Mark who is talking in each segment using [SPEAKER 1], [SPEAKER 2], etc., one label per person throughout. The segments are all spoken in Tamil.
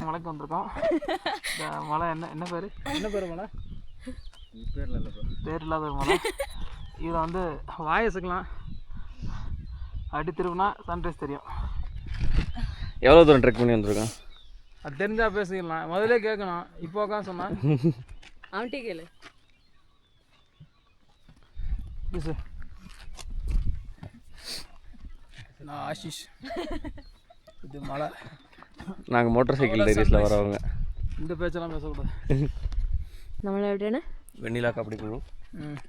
[SPEAKER 1] மலைக்கு வந்திருக்கோம். இந்த மலை என்ன பேர் மலை? பேர் இல்லாத ஒரு மலை. இதில் வந்து வாயசுக்கலாம் அடி திரும்பினா சன்ரைஸ் தெரியும்.
[SPEAKER 2] எவ்வளோ தூரம் ட்ரெக் பண்ணி வந்திருக்கோம்?
[SPEAKER 1] அது தெரிஞ்சால் பேசிக்கலாம். முதலே கேட்கணும். இப்போ உட்காந்து சொன்னா
[SPEAKER 3] அவன்கிட்ட கேளு.
[SPEAKER 1] சார் நான் ஆஷிஷ். இது மலை.
[SPEAKER 2] நாங்கள் மோட்டார் சைக்கிள் டைரிஸில் வரவங்க.
[SPEAKER 1] இந்த பேச்செல்லாம் பேசக்கூடாது.
[SPEAKER 3] நம்மளை எப்படியான
[SPEAKER 2] வெண்ணிலா கபடி குழு.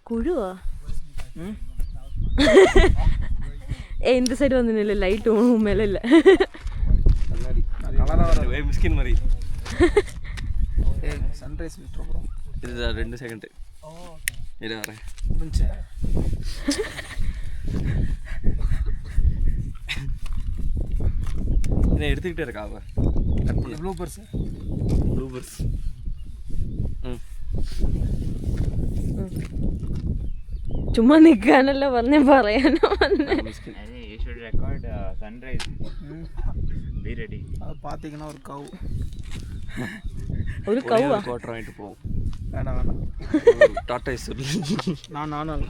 [SPEAKER 3] குழுவா? இந்த சைடு வந்து நில்ல. லைட்டு உன் மேலே இல்லை.
[SPEAKER 2] மிஸ்கின் மாதிரி
[SPEAKER 1] சன்ரைஸ் விட்டுருக்குறோம்.
[SPEAKER 2] இதுதான் 2 செகண்டு. இதை வரேன். இதை எடுத்துக்கிட்டே இருக்கா அவ.
[SPEAKER 1] ப்ளூபர்ஸ்
[SPEAKER 3] ചുമ്മാ നിൽക്കാനല്ല പറഞ്ഞേ, പറയാനോ
[SPEAKER 1] அது பார்த்தீங்கன்னா ஒரு கவு.
[SPEAKER 3] ஒரு கவ்வா?
[SPEAKER 2] குவார்டர் வாங்கிட்டு போவோம்.
[SPEAKER 1] வேணாம்
[SPEAKER 2] டாட்டா சொல்லி
[SPEAKER 1] நானும்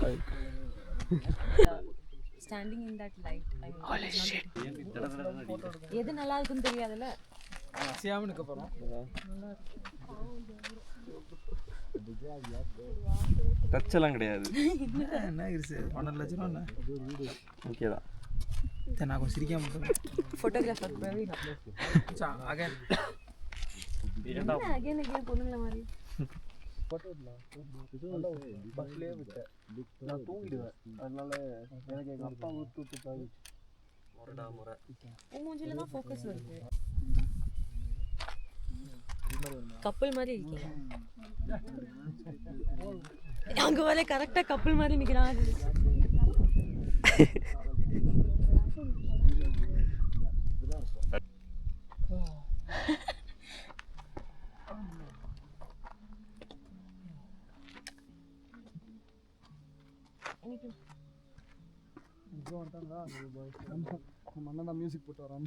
[SPEAKER 3] ஸ்டாண்டிங் இன் தட் லைட். எது நல்லா இருக்குன்னு தெரியாதுல்ல.
[SPEAKER 1] சியாமனுக்கு அப்புறம்
[SPEAKER 2] டச் எல்லாம் கிடையாது.
[SPEAKER 1] என்ன இருக்கு 1.5 லட்சம் என்ன
[SPEAKER 2] ஓகே தான்.
[SPEAKER 1] நான் கொஞ்சம் சிரிக்காம
[SPEAKER 3] ஃபோட்டோகிராஃபர் பிரவீன்.
[SPEAKER 1] அகைன்
[SPEAKER 3] பொண்ணுங்கள மாதிரி
[SPEAKER 1] பஸ்லேயே விட்டேன். நான் தூங்கிடுவேன். அதனால எனக்கு எங்கள் அப்பா விட்டு
[SPEAKER 3] மூஞ்சில தான் ஃபோக்கஸ் வருது. கப்பல் மாதிரி இருக்கீங்க. அங்கே வர கரெக்டாக கப்பல் மாதிரி நிற்கிறாங்க.
[SPEAKER 1] மண்ணா மியூசிக் போட்டு வரான்.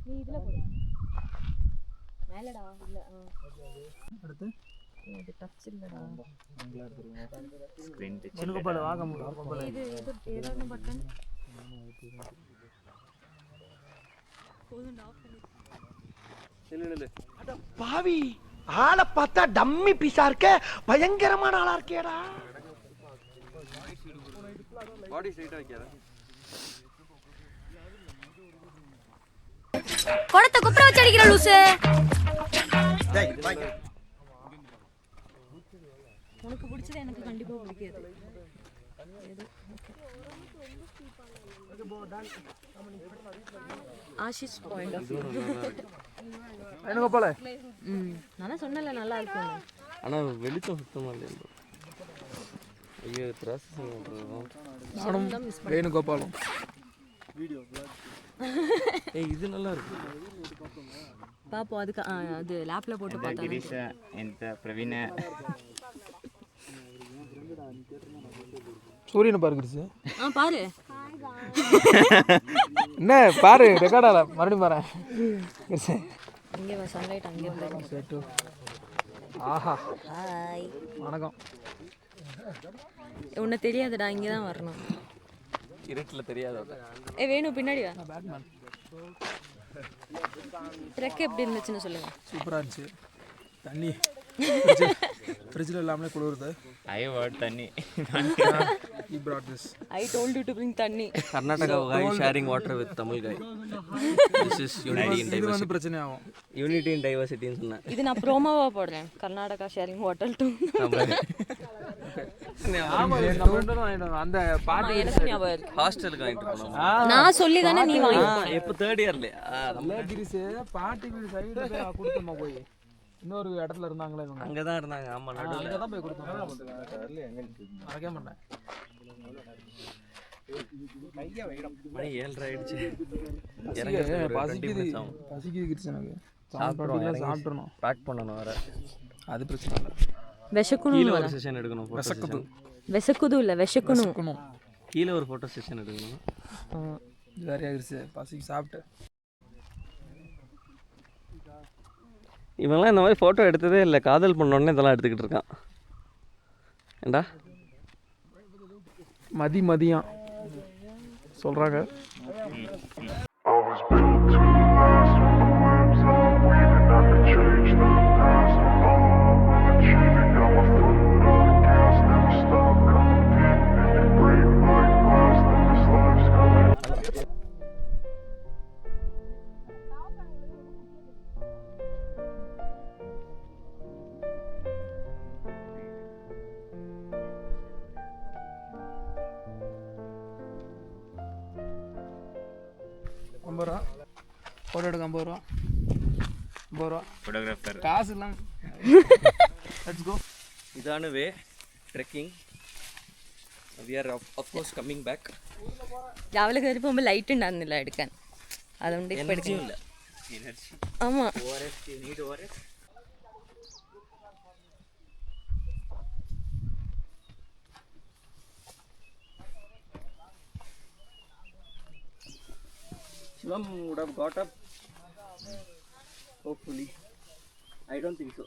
[SPEAKER 3] நீ இதுல போடு. மேலடா இல்ல.
[SPEAKER 1] அடுத்து
[SPEAKER 3] இது டச் இல்லடா.
[SPEAKER 2] Screen touch.
[SPEAKER 1] சின்ன கோபால வாங்க முடியும்.
[SPEAKER 3] இது ஏதாவது பட்டன் போதும் ஆஃப் பண்ணு.
[SPEAKER 2] இல்ல
[SPEAKER 4] அட பாவி, ஆளை பார்த்தா டம்மி பீஸா இருக்க, பயங்கரமான ஆளா இருக்கேடா.
[SPEAKER 2] பாடி ஸ்ட்ரைட்டா வைக்காத.
[SPEAKER 3] கொடத்தை குப்புற வச்சு அடிக்கிற லூசு. உனக்கு பிடிச்சது எனக்கு கண்டிப்பா பிடிக்காது. Ashish point of view.
[SPEAKER 1] என்ன போல
[SPEAKER 3] நான் சொன்னல நல்லா இருக்கும்.
[SPEAKER 2] ஆனா வெளிச்சம் சுத்தமா இல்ல. ஐயோ ப்ராசஸிங் பண்றோம்.
[SPEAKER 1] நானும் வேணுகோபாலும்
[SPEAKER 4] வீடியோ vlog.
[SPEAKER 2] ஏய் இது நல்லா இருக்கு.
[SPEAKER 3] பாப்போம். அதுக்கு அது லேப்ல போட்டு பார்த்தா.
[SPEAKER 5] கிரீஷ் இந்த பிரவீன்
[SPEAKER 1] சூரியனை பாரு கிரிஸ்.
[SPEAKER 3] பாரு.
[SPEAKER 1] என்ன பாரு ரெக்கார்டால மறுபடியும் பாரு கிரிஸ்.
[SPEAKER 3] இங்க வா சன்லைட் அங்க இருக்கு.
[SPEAKER 1] செட்டு. ஆஹா.
[SPEAKER 3] ஹாய்.
[SPEAKER 1] வணக்கம்.
[SPEAKER 3] உன்னை தெரியாதுடா, இங்க தான் வரணும்.
[SPEAKER 2] இருட்டில் தெரியாத
[SPEAKER 3] ஏ வேணும் பின்னாடி வா.
[SPEAKER 1] பேட்மேன்
[SPEAKER 3] ட்ரெக் எப்படி இருந்துச்சுன்னு சொல்லுங்க.
[SPEAKER 1] சூப்பராக இருந்துச்சு. தண்ணி ஃப்ரிட்ஜில் இல்லாமலே குளிருது.
[SPEAKER 5] I want தண்ணி.
[SPEAKER 1] He brought this.
[SPEAKER 3] I told you to bring தண்ணி.
[SPEAKER 2] Karnataka guy sharing water with Tamil guy. This is unity in
[SPEAKER 1] இது வந்து
[SPEAKER 2] diversity.
[SPEAKER 1] பிரச்சனை ஆகும்.
[SPEAKER 2] Unity in diversity ன்னு சொன்னேன்.
[SPEAKER 3] இது நான் ப்ரோமோவா போடுறேன். Karnataka sharing hotel too.
[SPEAKER 1] ஆமா நம்ம ரெண்டும் வாங்கிட்டோம். அந்த பாட்டு
[SPEAKER 3] எனக்கு ஞாபகம் இருக்கு.
[SPEAKER 2] ஹாஸ்டலுக்கு வாங்கிட்டு போனோம்.
[SPEAKER 3] நான் சொல்லி தானே நீ வாங்கி.
[SPEAKER 2] எப்போ தேர்ட் இயர்ல
[SPEAKER 1] கிரிஸ் பாட்டிக்கு சைடு போய் கொடுத்தோமா போய் இன்னொரு இடத்துல இருந்தாங்களே இவங்க.
[SPEAKER 2] அங்கே தான் இருந்தாங்க. ஆமாம் நடுவில்
[SPEAKER 1] அங்கே தான் போய் கொடுத்தோம். மறக்க மாட்டேன்.
[SPEAKER 2] மணி 7:30 ஆயிடுச்சு.
[SPEAKER 1] பசிக்குது கிரிஸ் எனக்கு. சாப்பிட்றணும்.
[SPEAKER 2] பேக் பண்ணணும் வேற.
[SPEAKER 1] அது பிரச்சனை இல்லை.
[SPEAKER 3] வெசக்கணும்.
[SPEAKER 2] கீழே ஒரு செஷன் எடுக்கணும்.
[SPEAKER 1] விசக்குது.
[SPEAKER 3] வெசக்குது இல்லை வெசக்கணும்.
[SPEAKER 2] கீழே ஒரு ஃபோட்டோ செஷன் எடுக்கணும்.
[SPEAKER 1] இது வேறையா கிரிஸ் பசிக்கு சாப்பிட்டு.
[SPEAKER 2] இவங்களாம் இந்த மாதிரி ஃபோட்டோ எடுத்ததே இல்லை. காதல் பண்ணோடனே இதெல்லாம் எடுத்துக்கிட்டு இருக்கான். ஏண்டா
[SPEAKER 1] மதியம் சொல்கிறாங்க. ஃபோட்டோ எடுக்க 50 ரூபா.
[SPEAKER 5] ஃபோட்டோகிராஃபர்
[SPEAKER 1] காசு இல்லாம. Let's go.
[SPEAKER 2] ഇതാണ് way trekking. We are of course coming back.
[SPEAKER 3] രാവിലെ കയറി പോകുമ്പോൾ ലൈറ്റ് ഉണ്ടായിരുന്നില്ല എടുക്കാൻ. അതുകൊണ്ട് ഇപ്പം എടുക്കുന്നില്ല. ആമാ
[SPEAKER 2] Shivam would have got up. Hopefully. I don't think so.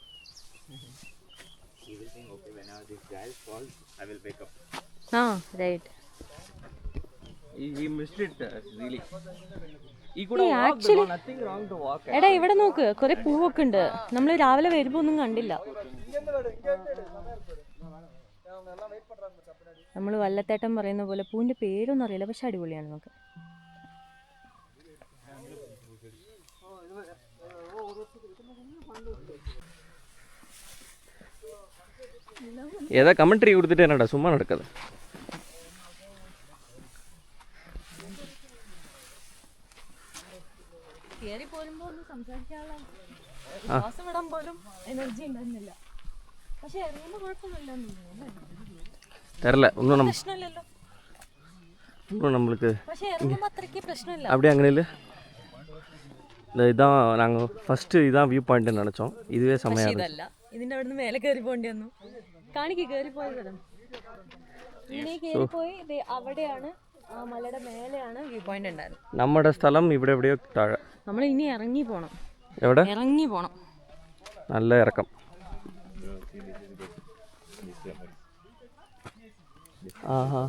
[SPEAKER 5] He will think, okay, whenever this guy falls, I will wake up.
[SPEAKER 3] ആ right.
[SPEAKER 2] He missed it really. He could have walked. There was nothing wrong to walk.
[SPEAKER 3] എടാ ഇവിടെ നോക്ക് കുറെ പൂവൊക്കെ ഉണ്ട്. നമ്മൾ രാവിലെ വരുമ്പോൾ ഒന്നും കണ്ടില്ല. നമ്മൾ വല്ലത്തേട്ടൻ പറയുന്ന പോലെ പൂവിൻ്റെ പേരൊന്നും അറിയില്ല, പക്ഷെ അടിപൊളിയാണ് നമുക്ക്.
[SPEAKER 2] ஏதா கமெண்ட்ரி கொடுத்துட்டு என்னடா சும்மா நடக்குது.
[SPEAKER 3] കയറി പോരുമ്പോൾ ഒന്നും സംസാരിക്കാനുള്ള ശ്വാസം വിടാൻ പോലും എനർജി ഉണ്ടായിരുന്നില്ല. പക്ഷെ ഇറങ്ങുമ്പോൾ കുഴപ്പമില്ല.
[SPEAKER 2] தெரில இன்னும் நம்ம
[SPEAKER 3] പ്രശ്നമില്ലല്ലോ.
[SPEAKER 2] இன்னும் நம்மளுக்கு
[SPEAKER 3] പക്ഷെ ഇറങ്ങുമ്പോൾ അത്രയ്ക്ക് പ്രശ്നമില്ല.
[SPEAKER 2] அப்படியே அங்கே இல்லை. இதான் நாங்கள் ஃபஸ்ட்டு இதான் வியூ பாயிண்ட்டுன்னு நினச்சோம். இதுவே செம்மையாக இருந்துச்சு.
[SPEAKER 3] ഇതല്ല, ഇതിൻ്റെ അവിടെ നിന്ന് മേലെ കയറി പോകേണ്ടി വന്നു. കാണിക്ക് കയറി പോയത്. ഇനി കയറി പോയി അവിടെയാണ് ആ മലയുടെ മേലെയാണ് വ്യൂ പോയിന്റ് ഉണ്ടായിരുന്നത്.
[SPEAKER 2] നമ്മുടെ സ്ഥലം ഇവിടെ എവിടെയോ താഴെ.
[SPEAKER 3] നമ്മൾ ഇനി ഇറങ്ങി പോണം.
[SPEAKER 2] എവിടെ
[SPEAKER 3] ഇറങ്ങി പോണം.
[SPEAKER 2] നല്ല ഇറക്കം. ஆஹா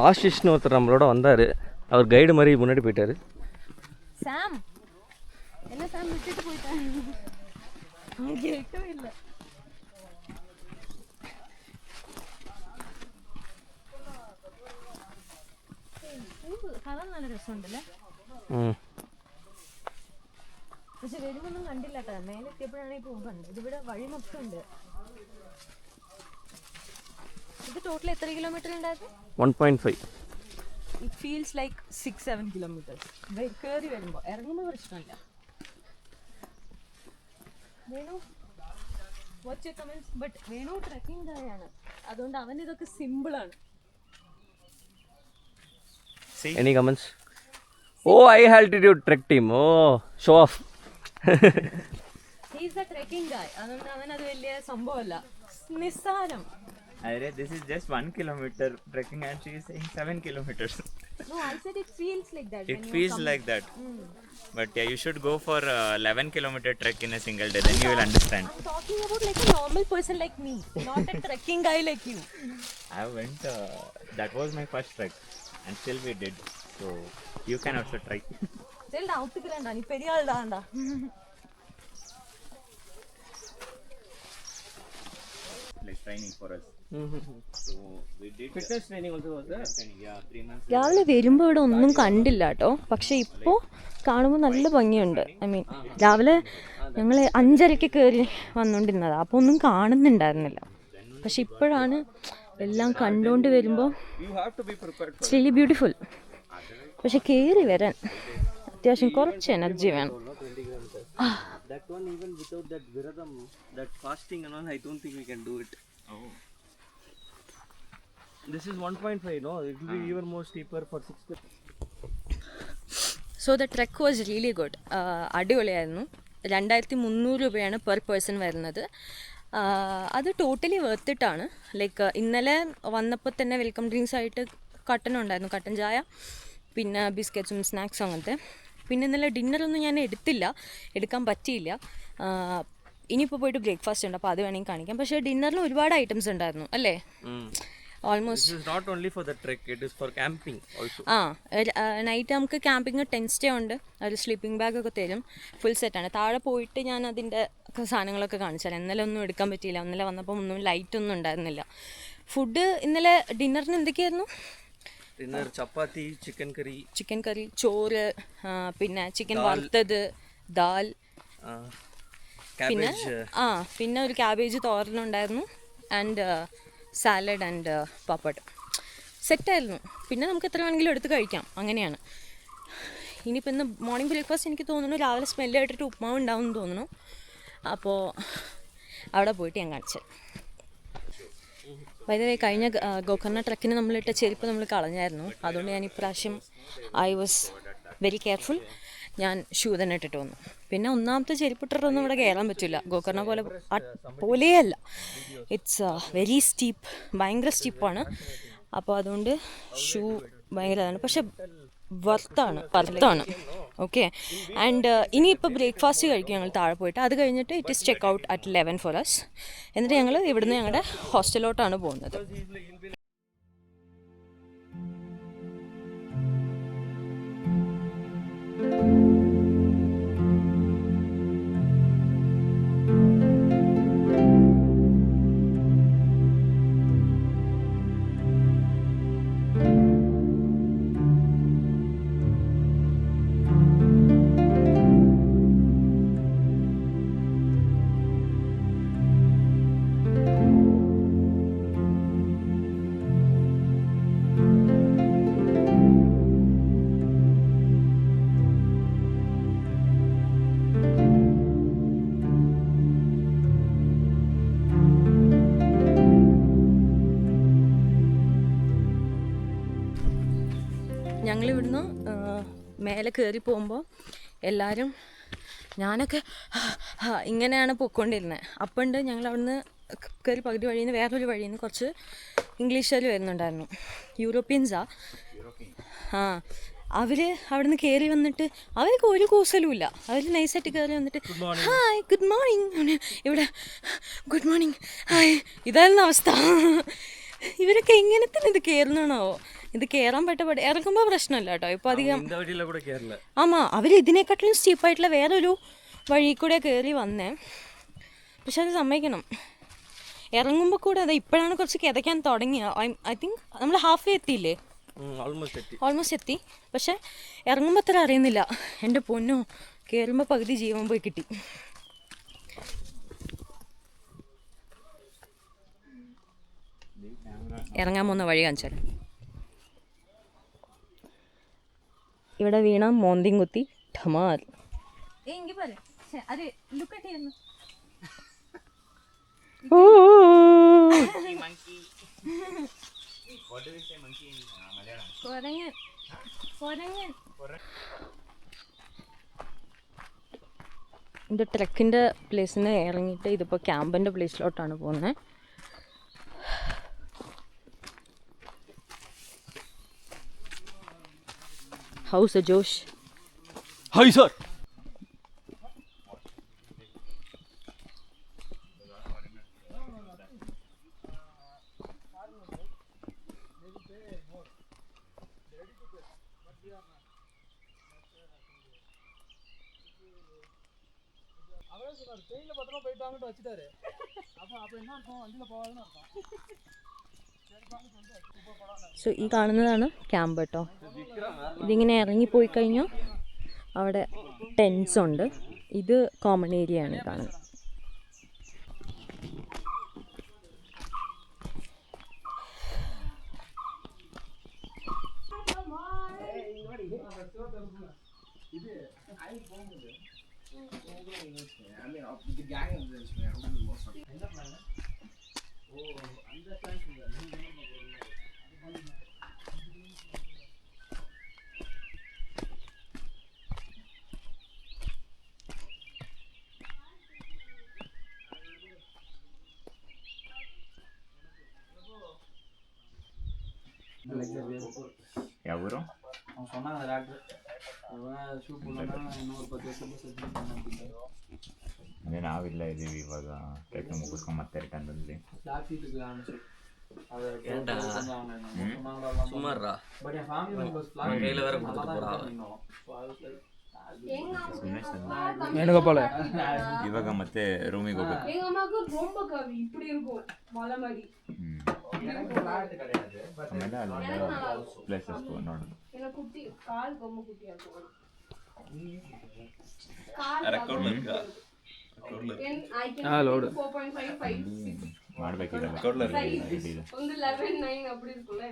[SPEAKER 2] ஆஷிஷ்னு ஒருத்தர் நம்மளோட வந்தார். அவர் கைடு மாதிரி முன்னாடி போயிட்டார்.
[SPEAKER 3] சாம் என்ன சாம் விட்டுட்டு போயிட்டாங்க. கேட்கவே இல்லை. കാണാൻ നല്ല രസമുണ്ടല്ലേ. പക്ഷെ വരുമൊന്നും കണ്ടില്ല കേട്ടോ. മേലെ എത്തിയപ്പോഴാണ് ഈ പൂവ് കണ്ടത്. ഇതിവിടെ വഴി മൊത്തം ഉണ്ട്. ഇത് ടോട്ടൽ എത്ര കിലോമീറ്റർ ഉണ്ടായിരുന്നു?
[SPEAKER 2] 1.5.
[SPEAKER 3] It feels like 6-7 kilometres. കയറി വരുമ്പോൾ ഇറങ്ങുമ്പോൾ പ്രശ്നമില്ല. Venu what's your comments? But Venu trekking ഗായാണ്, അതുകൊണ്ട് അവൻ ഇതൊക്കെ സിമ്പിളാണ്.
[SPEAKER 2] Any comments? Oh, high altitude trek team. Oh, show off.
[SPEAKER 3] He is the trekking guy. അതുകൊണ്ട് അവൻ അത് വലിയ സംഭവമല്ല, നിസ്സാരം.
[SPEAKER 5] This is just 1 kilometer trekking and she is saying 7 kilometers.
[SPEAKER 3] No, I said it feels like that.
[SPEAKER 5] It feels like that. But yeah, you should go for a 11-kilometer trek in a single day. Then you will understand.
[SPEAKER 3] I'm talking about like a normal person like me, not a trekking guy like you.
[SPEAKER 5] I went. That was my first trek, and still we did. So you can also try.
[SPEAKER 3] Tell now, Tikranda, ni periyal daanda.
[SPEAKER 5] Like training for us. So we did
[SPEAKER 2] Fitness training also was there.
[SPEAKER 5] training. Yeah, 3 months.
[SPEAKER 3] രാവിലെ വരുമ്പോൾ ഇവിടെ ഒന്നും കണ്ടില്ല കേട്ടോ, പക്ഷെ ഇപ്പോൾ കാണുമ്പോൾ നല്ല ഭംഗിയുണ്ട്. ഐ മീൻ രാവിലെ ഞങ്ങൾ 5:30 കയറി വന്നുകൊണ്ടിരുന്നതാണ്, അപ്പോൾ ഒന്നും കാണുന്നുണ്ടായിരുന്നില്ല. പക്ഷെ ഇപ്പോഴാണ് എല്ലാം കണ്ടുകൊണ്ട് വരുമ്പോൾ
[SPEAKER 2] You have to be prepared for
[SPEAKER 3] it's really beautiful. പക്ഷെ കയറി വരാൻ അത്യാവശ്യം കുറച്ച് എനർജി വേണം.
[SPEAKER 2] that one. Even without that viradam, that fasting and all, I don't think we can do it.
[SPEAKER 5] Oh.
[SPEAKER 2] This is 1.5, no? It will be even more steeper for 6.
[SPEAKER 3] So the trek was really good. അടിപൊളിയായിരുന്നു. 2300 രൂപയാണ് പെർ പേഴ്സൺ വരുന്നത്. അത് ടോട്ടലി വെർത്തിട്ടാണ്. ലൈക്ക് ഇന്നലെ വന്നപ്പോൾ തന്നെ വെൽക്കം ഡ്രിങ്ക്സ് ആയിട്ട് കട്ടൻ ഉണ്ടായിരുന്നു, കട്ടൻ ചായ, പിന്നെ ബിസ്ക്കറ്റ്സും സ്നാക്സും അങ്ങനത്തെ. പിന്നെ ഇന്നലെ ഡിന്നറൊന്നും ഞാൻ എടുക്കാൻ പറ്റിയില്ല. ഇനിയിപ്പോൾ പോയിട്ട് ബ്രേക്ക്ഫാസ്റ്റ് ഉണ്ട്, അപ്പോൾ അത് വേണമെങ്കിൽ കാണിക്കാം. പക്ഷേ ഡിന്നറിൽ ഒരുപാട് ഐറ്റംസ് ഉണ്ടായിരുന്നു അല്ലേ? Almost.
[SPEAKER 2] This is not only for the trek, it is for camping also.
[SPEAKER 3] Night നമുക്ക് ക്യാമ്പിങ് ടെൻറ്റ് സ്റ്റേ ഉണ്ട്, ഒരു സ്ലീപ്പിംഗ് ബാഗൊക്കെ തരും, ഫുൾ സെറ്റാണ്. താഴെ പോയിട്ട് ഞാൻ അതിൻ്റെ സാധനങ്ങളൊക്കെ കാണിച്ചാൽ. ഇന്നലെ ഒന്നും എടുക്കാൻ പറ്റിയില്ല, ഇന്നലെ വന്നപ്പോൾ ഒന്നും ലൈറ്റൊന്നും ഉണ്ടായിരുന്നില്ല. ഫുഡ് ഇന്നലെ ഡിന്നറിന് എന്തൊക്കെയായിരുന്നു?
[SPEAKER 2] Dinner, chapati, chicken curry,
[SPEAKER 3] ചോറ്, പിന്നെ ചിക്കൻ വറുത്തത്, ദാൽ,
[SPEAKER 2] cabbage.
[SPEAKER 3] പിന്നെ ഒരു ക്യാബേജ് തോരനുണ്ടായിരുന്നു, ആൻഡ് സാലഡ് ആൻഡ് പപ്പട്. സെറ്റായിരുന്നു. പിന്നെ നമുക്ക് എത്ര വേണമെങ്കിലും എടുത്ത് കഴിക്കാം, അങ്ങനെയാണ്. ഇനിയിപ്പോൾ ഇന്ന് മോർണിംഗ് ബ്രേക്ക്ഫാസ്റ്റ് എനിക്ക് തോന്നുന്നു രാവിലെ സ്മെല്ല് കേട്ടിട്ട് ഉപ്മാവ് ഉണ്ടാവും എന്ന് തോന്നുന്നു. അപ്പോൾ അവിടെ പോയിട്ട് ഞാൻ കാണിച്ചത്. വൈദ്യുതി കഴിഞ്ഞ ഗോകർണ ട്രക്കിന് നമ്മളിട്ട ചെരുപ്പ് നമ്മൾ കളഞ്ഞായിരുന്നു. അതുകൊണ്ട് ഞാൻ ഇപ്രാവശ്യം ഐ വാസ് വെരി കെയർഫുൾ. ഞാൻ ഷൂ തന്നെ ഇട്ടിട്ട് വന്നു. പിന്നെ ഒന്നാമത്തെ ചെരുപ്പിട്ടിട്ടൊന്നും ഇവിടെ കയറാൻ പറ്റില്ല. ഗോകർണ പോലെയല്ല, ഇറ്റ്സ് വെരി സ്റ്റീപ്പ്, ഭയങ്കര സ്റ്റീപ്പാണ്. അപ്പോൾ അതുകൊണ്ട് ഷൂ ഭയങ്കര ഇതാണ്. പക്ഷെ വർത്താണ്. ഓക്കെ. ആൻഡ് ഇനിയിപ്പോൾ ബ്രേക്ക്ഫാസ്റ്റ് കഴിക്കും ഞങ്ങൾ താഴെ പോയിട്ട്. അത് കഴിഞ്ഞിട്ട് it is check out at 11 for us. എന്നിട്ട് ഞങ്ങൾ ഇവിടുന്ന് ഞങ്ങളുടെ ഹോസ്റ്റലിലോട്ടാണ് പോകുന്നത്. ഞങ്ങളിവിടുന്ന് മേലെ കയറി പോകുമ്പോൾ എല്ലാവരും, ഞാനൊക്കെ ഇങ്ങനെയാണ് പോയിക്കൊണ്ടിരുന്നത്. അപ്പണ്ട് ഞങ്ങൾ അവിടുന്ന് കയറി പകുതി വഴിയിൽ നിന്ന് വേറൊരു വഴിയിൽ നിന്ന് കുറച്ച് ഇംഗ്ലീഷുകാർ വരുന്നുണ്ടായിരുന്നു, യൂറോപ്യൻസാ. അവർ അവിടെ നിന്ന് കയറി വന്നിട്ട് അവർക്ക് ഒരു കൂസലുമില്ല. അവർ നൈസായിട്ട് കയറി വന്നിട്ട് ഹായ് ഗുഡ് മോർണിംഗ്, ഇവിടെ ഗുഡ് മോർണിംഗ് ഹായ്, ഇതായിരുന്നു അവസ്ഥ. ഇവരൊക്കെ എങ്ങനെ തന്നെ ഇത് കയറുന്നാണോ? ഇത് കയറാൻ ഇറങ്ങുമ്പോൾ പ്രശ്നമില്ല കേട്ടോ. ഇപ്പോൾ അധികം അവർ ഇതിനെക്കാട്ടിലും സ്റ്റീപ്പായിട്ടുള്ള വേറൊരു വഴി കൂടെ കയറി വന്നേ. പക്ഷെ അത് സമ്മതിക്കണം, ഇറങ്ങുമ്പോൾ കൂടെ അതെ ഇപ്പോഴാണ് കുറച്ച് കിതയ്ക്കാൻ തുടങ്ങിയ. ഐ തിങ്ക് നമ്മൾ ഹാഫ് വേ എത്തിയില്ലേ? ഓൾമോസ്റ്റ് എത്തി. പക്ഷെ ഇറങ്ങുമ്പോൾ അത്ര അറിയുന്നില്ല. എൻ്റെ പൊന്നോ, കയറുമ്പോൾ പകുതി ജീവൻ പോയി കിട്ടി. ഇറങ്ങാൻ പോകുന്ന വഴി കാണിച്ചാൽ ഇവിടെ വീണ മോന്തിയും കുത്തി ഠമാർ. ഇത് ട്രക്കിൻ്റെ പ്ലേസിൽ നിന്ന് ഇറങ്ങിയിട്ട് ഇതിപ്പോൾ ക്യാമ്പിൻ്റെ പ്ലേസിലോട്ടാണ് പോകുന്നത്. How's the Josh?
[SPEAKER 2] Hi sir.
[SPEAKER 1] ட்ரெயினில் பத்திரமா போயிட்டு வாங்கிட்டு வச்சுட்டாரு. அப்போ என்ன அர்த்தம், வண்டியில் போகாதுன்னு அர்த்தம்.
[SPEAKER 3] സോ ഈ കാണുന്നതാണ് ക്യാമ്പ് കേട്ടോ. ഇതിങ്ങനെ ഇറങ്ങിപ്പോയി കഴിഞ്ഞാൽ അവിടെ ടെൻസ് ഉണ്ട്. ഇത് കോമൺ ഏരിയ ആണ് ഈ കാണുന്നത്.
[SPEAKER 5] ಯಾವ ಊರು?
[SPEAKER 1] ಅವ್ನು சொன்னாங்க ಡಾಕ್ಟರ್ ಶೂ ಪುಲ್ಲನ್ನ ಇನ್ನೊಂದು 10 ವರ್ಷಕ್ಕೆ ಸರ್ಜರಿ ಮಾಡ್ತಿದ್ದಾರೆ.
[SPEAKER 5] ಅದೇ ನಾವಿಲ್ಲ ಇದ್ದೀವಿ ಇವಾಗ ಟ್ರೆಕ್ ಮುಗಿಸ್ಕೊಂಡು ಮತ್ತೆ ರಿಟರ್ನ್ ಬಂದ್ವಿ.
[SPEAKER 2] சும்மாறா
[SPEAKER 1] பட் என் ஃபேமிலி மெம்பர்ஸ் பிளான்
[SPEAKER 2] கையில வேற கொடுத்துட்டு போறா.
[SPEAKER 1] வேணுகோபால
[SPEAKER 5] ಇವಾಗ ಮತ್ತೆ ರೂಮಿಗೆ ಹೋಗ್ಬೇಕು.
[SPEAKER 6] எங்க அம்மாக்கு ரொம்ப கவி இப்படி இருக்கும் மலை மாதிரி.
[SPEAKER 5] ಆಮೇಲೆ ಅಲ್ಲೊಂದು ಪ್ಲೇಸಸ್ ನೋಡೋದು.
[SPEAKER 6] எனக்கு குட்டி கால் ரொம்ப குட்டியா இருக்கும்.
[SPEAKER 1] லோடு
[SPEAKER 6] 4.5
[SPEAKER 5] ಮಾಡಬೇಕಿಲ್ಲ
[SPEAKER 6] ಒಂದು 11-9 அப்படி இருக்கும்ல.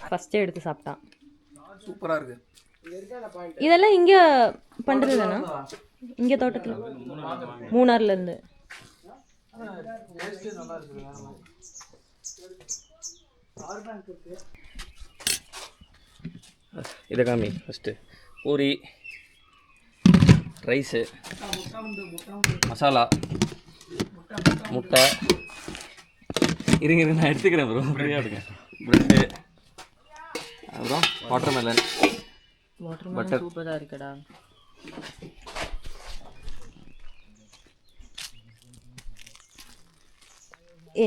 [SPEAKER 3] ஃபஸ்ட்டே எடுத்து சாப்பிட்டான்.
[SPEAKER 1] சூப்பரா இருக்கு.
[SPEAKER 3] இதெல்லாம் இங்கே பண்ணுறது தானே? இங்கே தோட்டத்தில் மூணார்லேருந்து.
[SPEAKER 2] இதை காமி ஃபஸ்ட்டு. பூரி, ரைஸு, மசாலா, முட்டை. இருங்க நான் எடுத்துக்கிறேன் ப்ரோ. ஃப்ரீயாக எடுங்க. ப்ரெட்டு, அப்புறம் வாட்டர்மெலன்.
[SPEAKER 3] வாட்டர்மெலன் சூப்பராக இருக்குடா.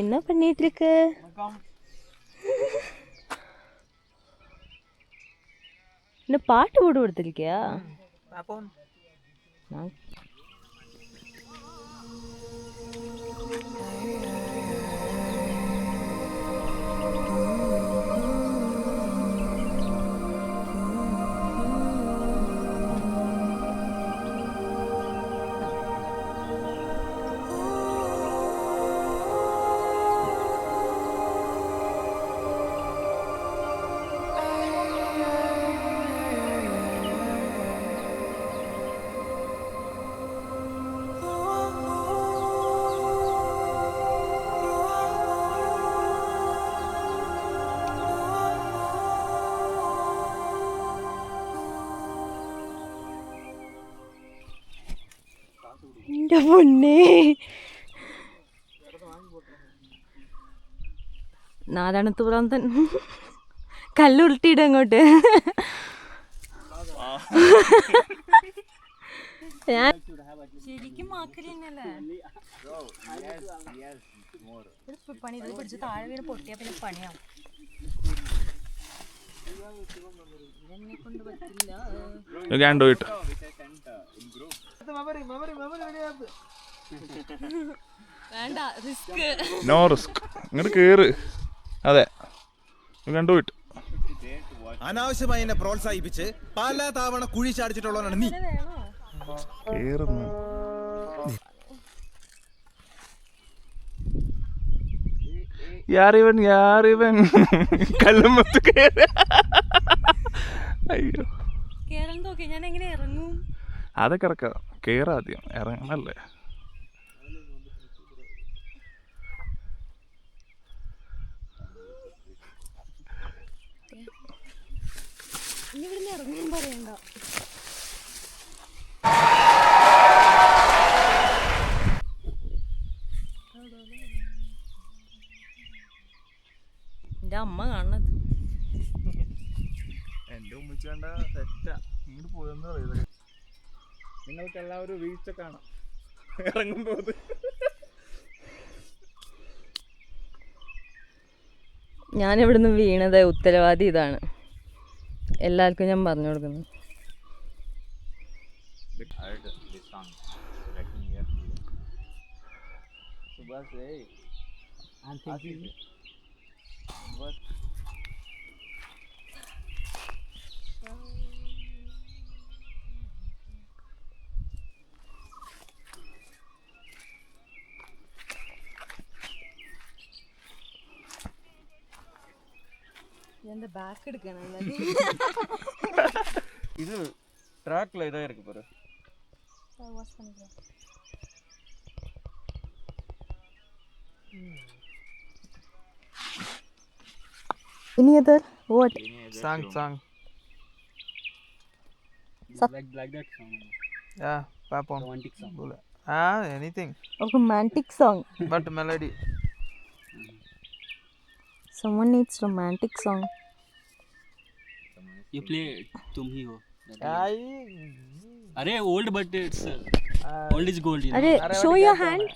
[SPEAKER 3] என்ன பண்ணிட்டு இருக்க? இன்னும் பாட்டு போட்டு கொடுத்துருக்கியா? എൻ്റെ പൊന്നേ, നാരായണത്ത് പ്രാന്തൻ കല്ലുരുട്ടിയിടും അങ്ങോട്ട്. ഞാൻ ശരിക്കും മാക്കല് തന്നെയല്ലേ പണി. ഇത് പിടിച്ച് താഴെ വീട് പൊട്ടിയാ പിന്നെ പണിയാവും. ഇതെന്നെ കൊണ്ട് പറ്റില്ല.
[SPEAKER 7] You can do it.
[SPEAKER 3] വേണ്ട, റിസ്ക്.
[SPEAKER 7] No risk. ഇങ്ങോട്ട് കേറ്. അതെ, you can do it.
[SPEAKER 8] അനാവശ്യമായി എന്നെ പ്രോത്സാഹിപ്പിച്ച് പല തവണ കുഴി ചാടിച്ചിട്ടുള്ളവനാണ് നീ.
[SPEAKER 7] കേറുന്നു. യാറിവൻ കല്ലുമത്ത് കേറ്. അയ്യോ,
[SPEAKER 3] കേറാൻ നോക്കി. ഞാൻ എങ്ങനെ ഇറങ്ങും?
[SPEAKER 7] അതൊക്കെ ഇറക്കാം. കേറാദ്യം, ഇറങ്ങണല്ലേ.
[SPEAKER 3] ഇനി ഇവിടുന്ന് ഇറങ്ങാൻ പറയണ്ട. എൻ്റെ അമ്മ കാണണത്.
[SPEAKER 7] എൻ്റെ ഉമ്മിച്ചേണ്ട സെറ്റാ. ഇങ്ങോട്ട് പോയെന്ന് പറയുന്നത് നിങ്ങൾക്ക് എല്ലാവരും വീഴ്ച കാണാം ഇറങ്ങുമ്പോൾ.
[SPEAKER 3] ഞാനിവിടുന്ന് വീണത് ഉത്തരവാദി ഇതാണ്, എല്ലാവർക്കും ഞാൻ പറഞ്ഞു കൊടുക്കുന്നു.
[SPEAKER 5] heard this song. Let me hear.
[SPEAKER 2] Subhas, hey.
[SPEAKER 1] I'm thinking.
[SPEAKER 2] Subhas.
[SPEAKER 3] എൻ്റെ ബാക്ക് എടുക്കണം.
[SPEAKER 2] இது ட்ராக்ல இதாக இருக்கு பாரு.
[SPEAKER 3] Any other? What?
[SPEAKER 1] Song.
[SPEAKER 2] Like that song.
[SPEAKER 1] Yeah, Papon.
[SPEAKER 2] Romantic song.
[SPEAKER 1] Anything.
[SPEAKER 3] A romantic song.
[SPEAKER 1] But melody.
[SPEAKER 3] Someone needs romantic song.
[SPEAKER 2] You play Tum Hi Ho.
[SPEAKER 1] I
[SPEAKER 2] Arey old but it's old is gold. You know?
[SPEAKER 3] Arey, show your hand.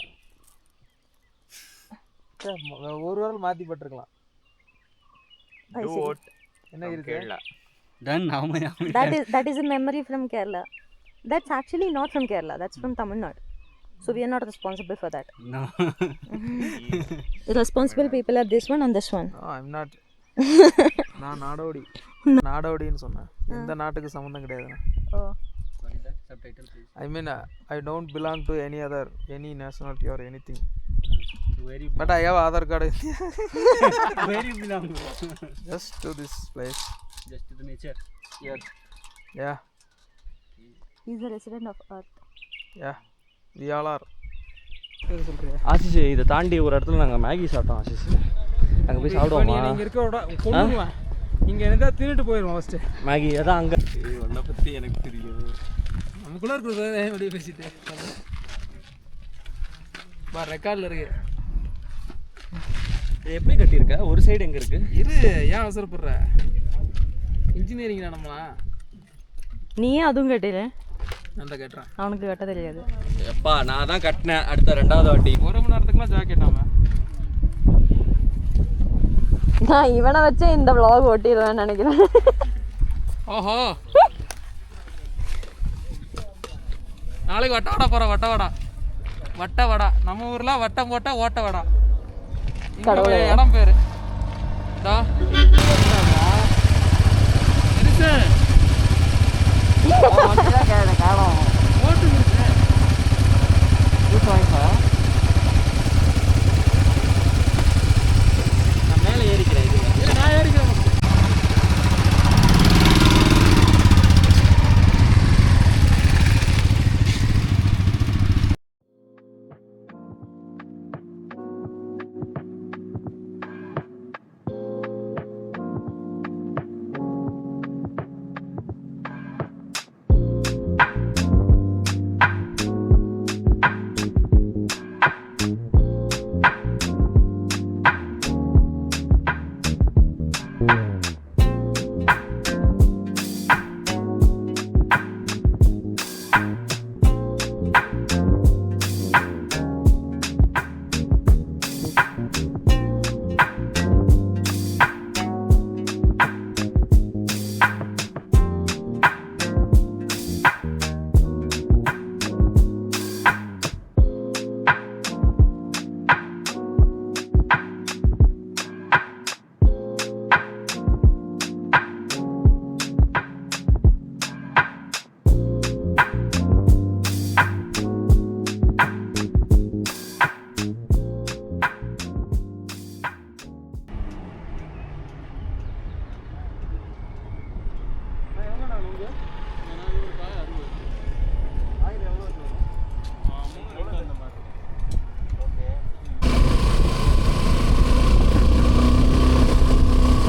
[SPEAKER 1] ஒரு வாரம் மாத்தி போட்டுருக்கலாம்.
[SPEAKER 3] I see.
[SPEAKER 1] என்ன இருக்கு?
[SPEAKER 5] Kerala.
[SPEAKER 2] Done how many?
[SPEAKER 3] That is a memory from Kerala. That's actually not from Kerala. That's from Tamil Nadu. So we are not responsible for that.
[SPEAKER 2] No.
[SPEAKER 3] The responsible people are this one and this one.
[SPEAKER 1] No, I'm not. நான் நாடோடின்னு சொன்னேன். எந்த நாட்டுக்கு சம்பந்தம் கிடையாது.
[SPEAKER 3] Oh.
[SPEAKER 2] What is that? Subtitle please.
[SPEAKER 1] I mean, I don't belong to any nationality or anything.
[SPEAKER 2] Where you
[SPEAKER 1] But I have Aadhaar card.
[SPEAKER 2] where you belong?
[SPEAKER 1] Just to this place.
[SPEAKER 2] Just to the nature.
[SPEAKER 1] Yeah.
[SPEAKER 3] He's a resident of Earth.
[SPEAKER 1] Yeah. We all are.
[SPEAKER 2] Ashish இதை தாண்டி ஒரு இடத்துல நாங்கள் மேகி சாப்பிட்டோம். ஆசிஷ் அங்கே போய் சாப்பிடுவோமா?
[SPEAKER 1] இங்க இருக்க கொண்டுடுவேன். இங்க இருந்தா தின்னுட்டு போயிடுவோம் ஃபர்ஸ்ட்.
[SPEAKER 2] மேகி அதான் அங்கே. உன்னை பற்றி எனக்கு தெரியும்.
[SPEAKER 1] நமக்குள்ள இருக்கிறத வெளியே பேசிட்டு பார் ரெக்கார்டில் இருக்கு.
[SPEAKER 2] இது எப்படி கட்டியிருக்க? ஒரு சைடு எங்கே இருக்கு?
[SPEAKER 1] இரு, ஏன் அவசரப்படுற? இன்ஜினியரிங் நம்மளா?
[SPEAKER 3] நீயே அதுவும் கட்டிடு.
[SPEAKER 1] நான் தான் கேட்டுறேன்.
[SPEAKER 3] அவனுக்கு கட்ட தெரியாது.
[SPEAKER 2] எப்பா நான் தான் கட்டினேன் அடுத்த 2வது வாட்டி.
[SPEAKER 1] 1 மணி நேரத்துக்குலாம் ஜாக்கெட் நாம.
[SPEAKER 3] நான் இவனை வச்சே இந்த vlog ஓட்டிடுவேன்னு நினைக்கிறேன்.
[SPEAKER 1] ஓஹோ, நாளைக்கு வட்ட வடை போகிறோம். வட்ட வடை நம்ம ஊரில் வட்டம் போட்டால் ஓட்ட வடை.
[SPEAKER 3] கடவுளே.
[SPEAKER 1] இடம் பேர் ஓட்டு
[SPEAKER 2] நான் மேலே ஏறிக்கிறேன். இது
[SPEAKER 1] நான் ஏறிக்கிறேன்.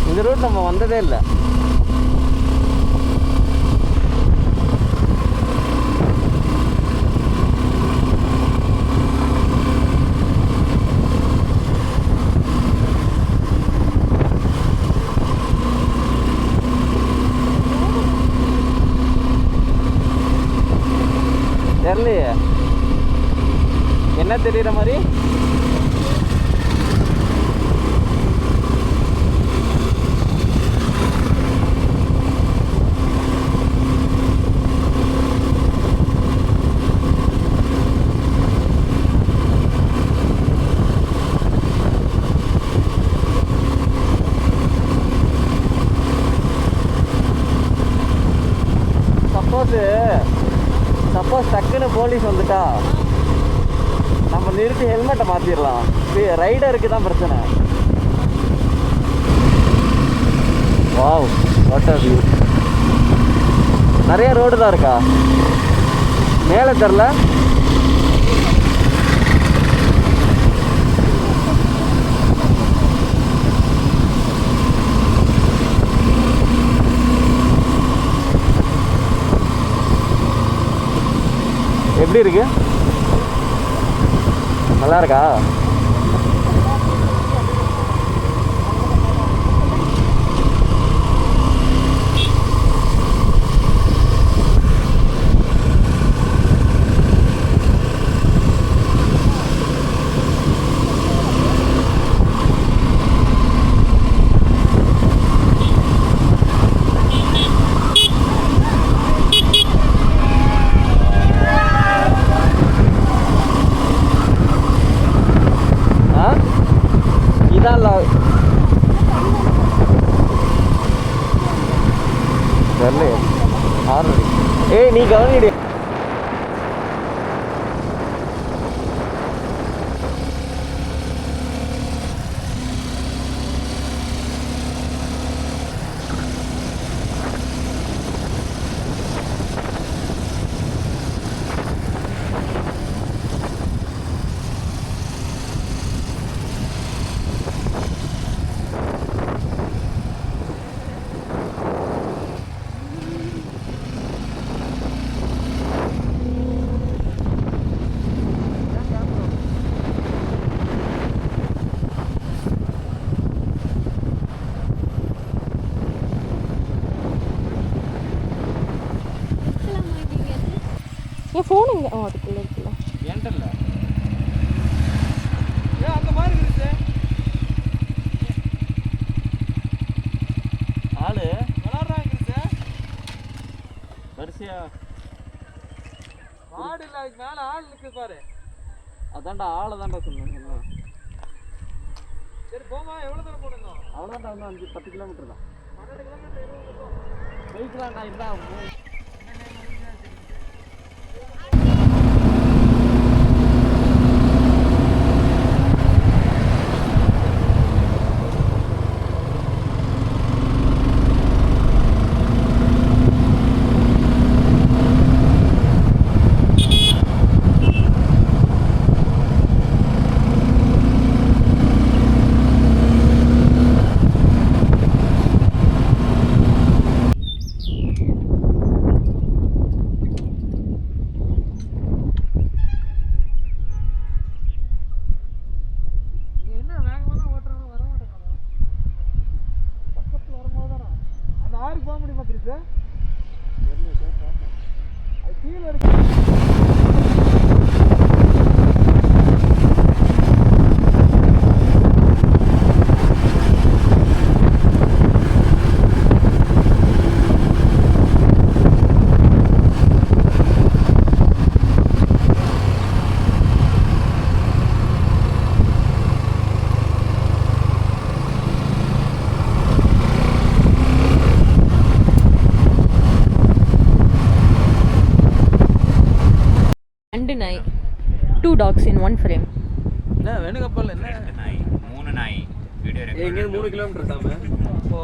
[SPEAKER 2] இந்த ரூட் நம்ம வந்ததே இல்லை. என்ன தெரியுற மாதிரி? சப்போஸ் டக்குன்னு போலீஸ் வந்துட்டா நம்ம நிறுத்தி ஹெல்மெட்டை மாற்றிடலாம். ரைடருக்கு தான் பிரச்சனை. Wow, what are view. நிறைய ரோடு தான் இருக்கா? மேலே தெரில. எப்படி இருக்கு? நல்லா இருக்கா? ஏய், நீ கவனிடு.
[SPEAKER 3] என் ஃபோன் எங்கே? அதுக்குள்ளே இருக்குல்ல.
[SPEAKER 2] என்கிட்ட இல்லை.
[SPEAKER 1] அந்த மாதிரி இருக்கு
[SPEAKER 2] ஆளு
[SPEAKER 1] விளாட்றாங்க சார்.
[SPEAKER 2] வரிசையா
[SPEAKER 1] ஆடு இல்லை, அதுக்கு மேலே ஆள் இருக்கு பாரு.
[SPEAKER 2] அதான்டா ஆளை தான்டா சொன்னேன்.
[SPEAKER 1] சரி போமா, எவ்வளோ தூரம் போடணும்?
[SPEAKER 2] அவ்வளோதான்டா, இன்னும் 5-10 கிலோமீட்டர் தான்.
[SPEAKER 1] 12 கிலோமீட்டர் 20 இருக்கும்.
[SPEAKER 2] போய்க்கலாம்டா. இதுதான்
[SPEAKER 3] நாய். 2 dogs in 1 frame.
[SPEAKER 1] என்ன வேணுங்கப்பல்ல என்ன?
[SPEAKER 5] 3 நாய். வீடியோ
[SPEAKER 2] எங்கேருந்து 3 கிலோமீட்டர் தாம.
[SPEAKER 1] அப்போ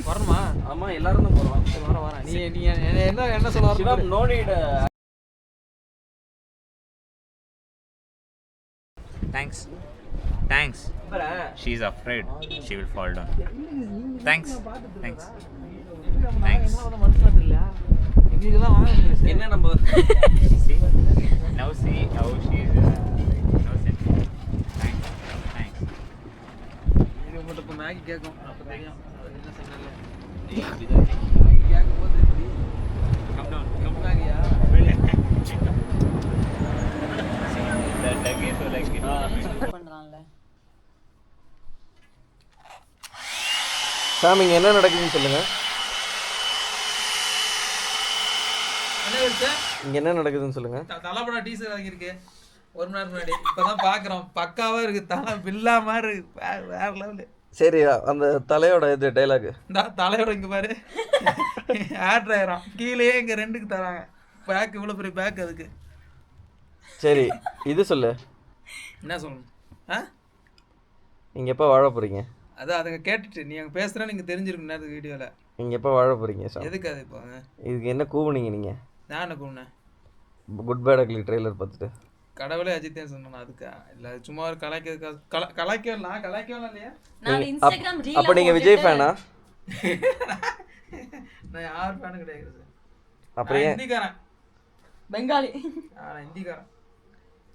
[SPEAKER 1] வரணுமா?
[SPEAKER 2] ஆமா, எல்லாரும் தான் போகிறோம்.
[SPEAKER 1] வரேன். நீ என்ன சொல்ல வர?
[SPEAKER 2] Sivam, no need.
[SPEAKER 5] Thanks. She's afraid. She will fall down. Thanks.
[SPEAKER 1] மனுஷன் இல்லையா? எங்களுக்கு தான் வாங்க முடியும்.
[SPEAKER 2] என்ன நம்ம
[SPEAKER 5] See? Now see how she's now sit. Thanks.
[SPEAKER 1] இது மட்டும் இப்போ மேகி கேட்கும். அப்போ தெரியும். என்ன சொன்னால மேகி கேட்கும் போது
[SPEAKER 5] Come down.
[SPEAKER 1] மேகியா?
[SPEAKER 5] The okay, so like
[SPEAKER 3] பண்றான்ல.
[SPEAKER 2] சாமி இங்கே என்ன நடக்குதுன்னு சொல்லுங்க.
[SPEAKER 1] என்ன இருக்கு
[SPEAKER 2] இங்கே என்ன நடக்குதுன்னு சொல்லுங்க.
[SPEAKER 1] தலைப்பட டீசர் வாங்கியிருக்கு 1 மணி நேரம் முன்னாடி. இப்போதான் பார்க்குறோம். பக்காவாக இருக்குது. தலை பில்லா மாதிரி இருக்கு. வேற லெவலு.
[SPEAKER 2] சரி, அந்த தலையோட இது டைலாக்.
[SPEAKER 1] இந்த தலையோட இங்கே பாரு ஆட் ஆயிரும். கீழே இங்கே 2க்கு தராங்க. பேக் இவ்வளோ பெரிய பேக் அதுக்கு.
[SPEAKER 2] சரி, இது சொல்லு.
[SPEAKER 1] என்ன சொல்லணும்? ஆ
[SPEAKER 2] நீங்கள் எப்போ வாழ போகிறீங்க?
[SPEAKER 1] அதான் அதுங்க கேட்டுட்டு நீ அங்கே பேசுகிறேன்னு நீங்கள் தெரிஞ்சிருக்கும் நேரத்துக்கு வீடியோவில்.
[SPEAKER 2] நீங்கள் எப்போ வாழ போகிறீங்க சார்?
[SPEAKER 1] எதுக்கு அது இப்போ?
[SPEAKER 2] இதுக்கு என்ன கூவுனீங்க நீங்கள்?
[SPEAKER 1] நான் என்ன கூப்பினேன்?
[SPEAKER 2] குட் பேட் அக்லி ட்ரெய்லர் பார்த்துட்டு.
[SPEAKER 1] கடவுளே அஜித்தே சொன்னா அதுக்கா? இல்லை சும்மா ஒரு கலாய்க்கலாம் இல்லையா?
[SPEAKER 3] நான் இன்ஸ்டாகிராம் ரீல்
[SPEAKER 2] அப்போ நீங்கள் விஜய் ஃபேனா?
[SPEAKER 1] நான் யார் ஃபேனும் கிடையாது சார்.
[SPEAKER 2] அப்புறம் ஏன்
[SPEAKER 1] ஹிந்திக்காரன்?
[SPEAKER 3] பெங்காலி.
[SPEAKER 1] நான் ஹிந்திக்காரன்.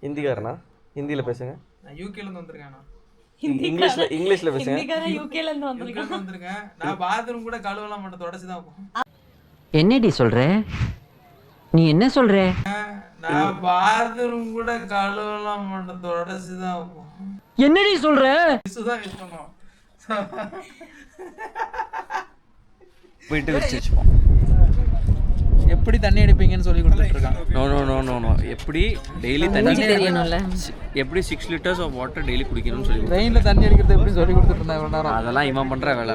[SPEAKER 2] ஹிந்திக்காரனா? ஹிந்தியில் பேசுங்க.
[SPEAKER 1] நான் யூகேலேருந்து வந்திருக்கேன். நான்
[SPEAKER 2] இங்கிலீஷில் பேசுங்க.
[SPEAKER 3] ஹிந்திக்காரன் யூகேல இருந்து வந்திருக்கான்.
[SPEAKER 1] யூகேலேருந்து வந்திருக்கேன். நான் பாத்ரூம் கூட கழுவலாம் மட்டும் தொடச்சி தான் போகும்.
[SPEAKER 9] என்னடி சொல்ற? நீ என்ன சொல்ற?
[SPEAKER 1] நான் பாத்ரூம் கூட கழுவலாம் மட்டும் தொடச்சி தான் போகும்.
[SPEAKER 9] என்னடி சொல்ற?
[SPEAKER 1] தான் யூஸ் பண்ணுவோம்.
[SPEAKER 2] போயிட்டு வச்சு வச்சுப்போம்.
[SPEAKER 1] எப்படி தண்ணி அடிப்பீங்கன்னு சொல்லி கொடுத்துட்டு இருக்கான்.
[SPEAKER 2] நோ எப்படி டெய்லி தண்ணி
[SPEAKER 3] தெரியணும்ல.
[SPEAKER 2] எப்படி 6 liters ஆஃப் வாட்டர் டெய்லி குடிக்கணும்னு சொல்லி
[SPEAKER 1] ட்ரெயினில் தண்ணி அடிக்கிறது எப்படி சொல்லி கொடுத்துட்டு இருந்தேன் இவ்வளோ நேரம்.
[SPEAKER 2] அதெல்லாம் இவன் பண்ணுற வேலை.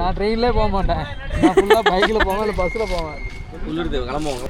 [SPEAKER 1] நான் ட்ரெயின்லேயே போக மாட்டேன். நான் ஃபுல்லாக பைக்கில் போவேன் இல்லை பஸ்ஸில் போவேன்.
[SPEAKER 2] உள்ளுறது கிளம்புவாங்க.